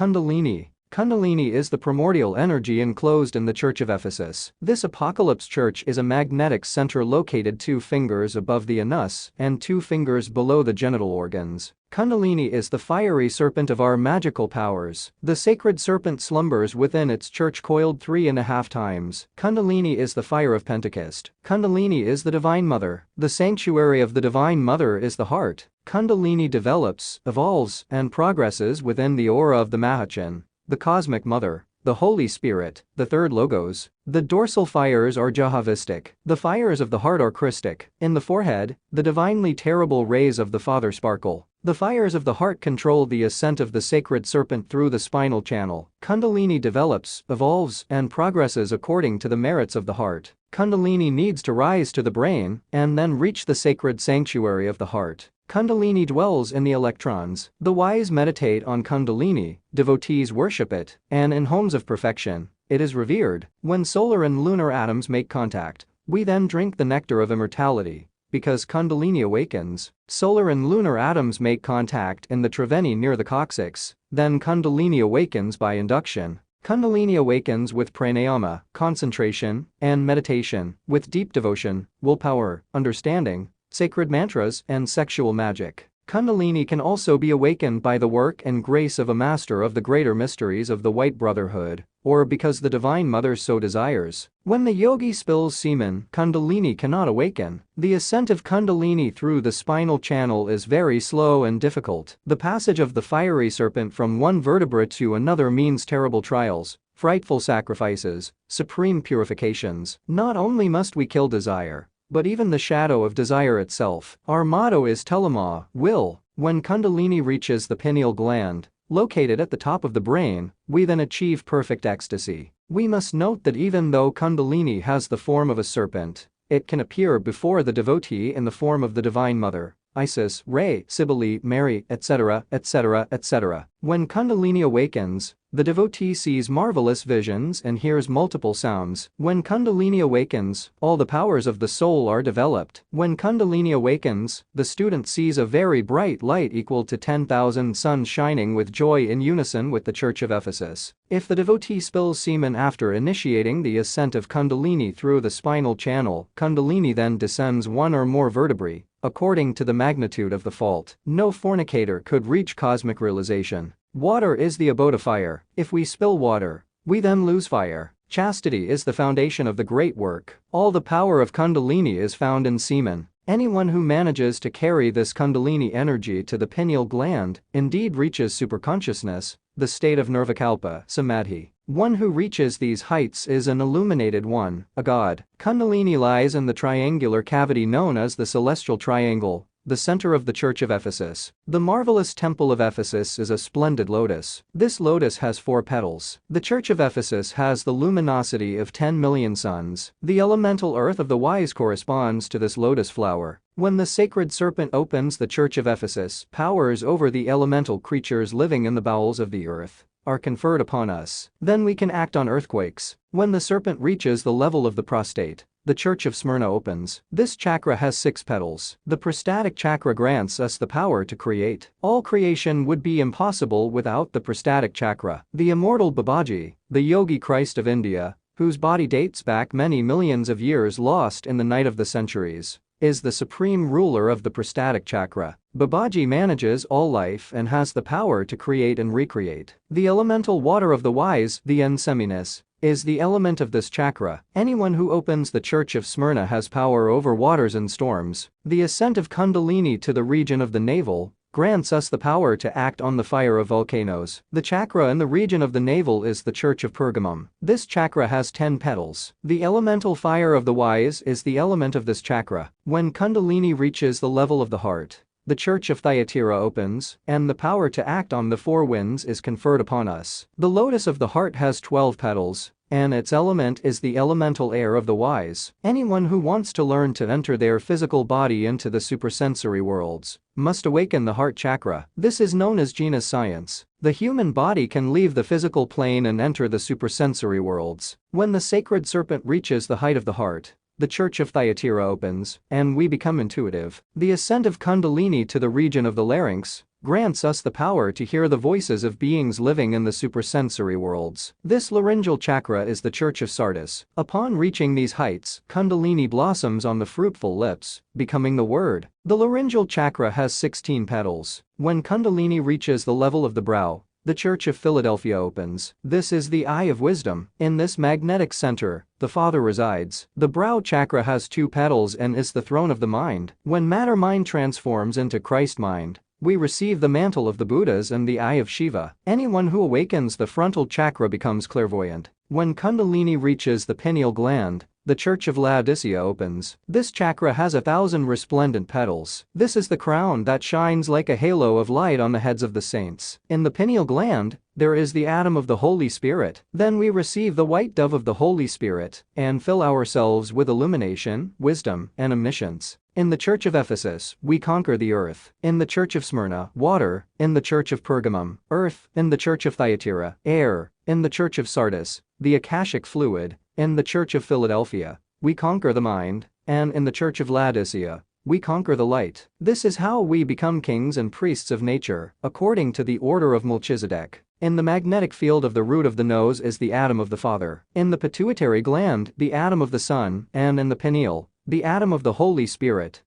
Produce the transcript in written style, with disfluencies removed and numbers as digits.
Kundalini. Kundalini is the primordial energy enclosed in the Church of Ephesus. This apocalypse church is a magnetic center located 2 fingers above the anus and 2 fingers below the genital organs. Kundalini is the fiery serpent of our magical powers. The sacred serpent slumbers within its church coiled 3.5 times. Kundalini is the fire of Pentecost. Kundalini is the Divine Mother. The sanctuary of the Divine Mother is the heart. Kundalini develops, evolves, and progresses within the aura of the Mahachan, the Cosmic Mother, the Holy Spirit, the third Logos. The dorsal fires are Jahavistic. The fires of the heart are Christic. In the forehead, the divinely terrible rays of the Father sparkle. The fires of the heart control the ascent of the sacred serpent through the spinal channel. Kundalini develops, evolves, and progresses according to the merits of the heart. Kundalini needs to rise to the brain and then reach the sacred sanctuary of the heart. Kundalini dwells in the electrons. The wise meditate on Kundalini, devotees worship it, and in homes of perfection, it is revered. When solar and lunar atoms make contact, we then drink the nectar of immortality. Because Kundalini awakens, solar and lunar atoms make contact in the triveni near the coccyx, then Kundalini awakens by induction. Kundalini awakens with pranayama, concentration, and meditation, with deep devotion, willpower, understanding, sacred mantras, and sexual magic. Kundalini can also be awakened by the work and grace of a master of the greater mysteries of the White Brotherhood, or because the Divine Mother so desires. When the yogi spills semen, Kundalini cannot awaken. The ascent of Kundalini through the spinal channel is very slow and difficult. The passage of the fiery serpent from one vertebra to another means terrible trials, frightful sacrifices, supreme purifications. Not only must we kill desire, but even the shadow of desire itself. Our motto is telema, will. When Kundalini reaches the pineal gland, located at the top of the brain, we then achieve perfect ecstasy. We must note that even though Kundalini has the form of a serpent, it can appear before the devotee in the form of the Divine Mother, Isis, Re, Cybele, Mary, etc., etc., etc. When Kundalini awakens, the devotee sees marvelous visions and hears multiple sounds. When Kundalini awakens, all the powers of the soul are developed. When Kundalini awakens, the student sees a very bright light equal to 10,000 suns shining with joy in unison with the Church of Ephesus. If the devotee spills semen after initiating the ascent of Kundalini through the spinal channel, Kundalini then descends 1 or more vertebrae, according to the magnitude of the fault. No fornicator could reach cosmic realization. Water is the abode of fire. If we spill water, we then lose fire. Chastity is the foundation of the great work. All the power of Kundalini is found in semen. Anyone who manages to carry this Kundalini energy to the pineal gland indeed reaches superconsciousness, the state of nirvikalpa, samadhi. One who reaches these heights is an illuminated one, a god. Kundalini lies in the triangular cavity known as the celestial triangle, the center of the Church of Ephesus. The marvelous temple of Ephesus is a splendid lotus. This lotus has 4 petals. The Church of Ephesus has the luminosity of 10 million suns. The elemental earth of the wise corresponds to this lotus flower. When the sacred serpent opens the Church of Ephesus, powers over the elemental creatures living in the bowels of the earth are conferred upon us. Then we can act on earthquakes. When the serpent reaches the level of the prostate, the Church of Smyrna opens. This chakra has 6 petals. The prostatic chakra grants us the power to create. All creation would be impossible without the prostatic chakra. The immortal Babaji, the yogi Christ of India, whose body dates back many millions of years lost in the night of the centuries, is the supreme ruler of the prostatic chakra. Babaji manages all life and has the power to create and recreate. The elemental water of the wise, the Enseminis, is the element of this chakra. Anyone who opens the Church of Smyrna has power over waters and storms. The ascent of Kundalini to the region of the navel grants us the power to act on the fire of volcanoes. The chakra in the region of the navel is the Church of Pergamum. This chakra has 10 petals. The elemental fire of the wise is the element of this chakra. When Kundalini reaches the level of the heart, the Church of Thyatira opens, and the power to act on the 4 winds is conferred upon us. The lotus of the heart has 12 petals, and its element is the elemental air of the wise. Anyone who wants to learn to enter their physical body into the supersensory worlds must awaken the heart chakra. This is known as Jina's science. The human body can leave the physical plane and enter the supersensory worlds. When the sacred serpent reaches the height of the heart, the Church of Thyatira opens, and we become intuitive. The ascent of Kundalini to the region of the larynx grants us the power to hear the voices of beings living in the supersensory worlds. This laryngeal chakra is the church of Sardis. Upon reaching these heights, Kundalini blossoms on the fruitful lips, becoming the word. The laryngeal chakra has 16 petals. When Kundalini reaches the level of the brow, the Church of Philadelphia opens. This is the eye of wisdom. In this magnetic center, the Father resides. The brow chakra has 2 petals and is the throne of the mind. When matter-mind transforms into Christ-mind, we receive the mantle of the Buddhas and the eye of Shiva. Anyone who awakens the frontal chakra becomes clairvoyant. When Kundalini reaches the pineal gland, the Church of Laodicea opens. This chakra has 1,000 resplendent petals. This is the crown that shines like a halo of light on the heads of the saints. In the pineal gland, there is the atom of the Holy Spirit. Then we receive the white dove of the Holy Spirit and fill ourselves with illumination, wisdom, and omniscience. In the Church of Ephesus, we conquer the earth. In the Church of Smyrna, water. In the Church of Pergamum, earth. In the Church of Thyatira, air. In the Church of Sardis, the Akashic fluid. In the Church of Philadelphia, we conquer the mind, and in the Church of Laodicea, we conquer the light. This is how we become kings and priests of nature, according to the order of Melchizedek. In the magnetic field of the root of the nose is the atom of the Father. In the pituitary gland, the atom of the Son, and in the pineal, the atom of the Holy Spirit.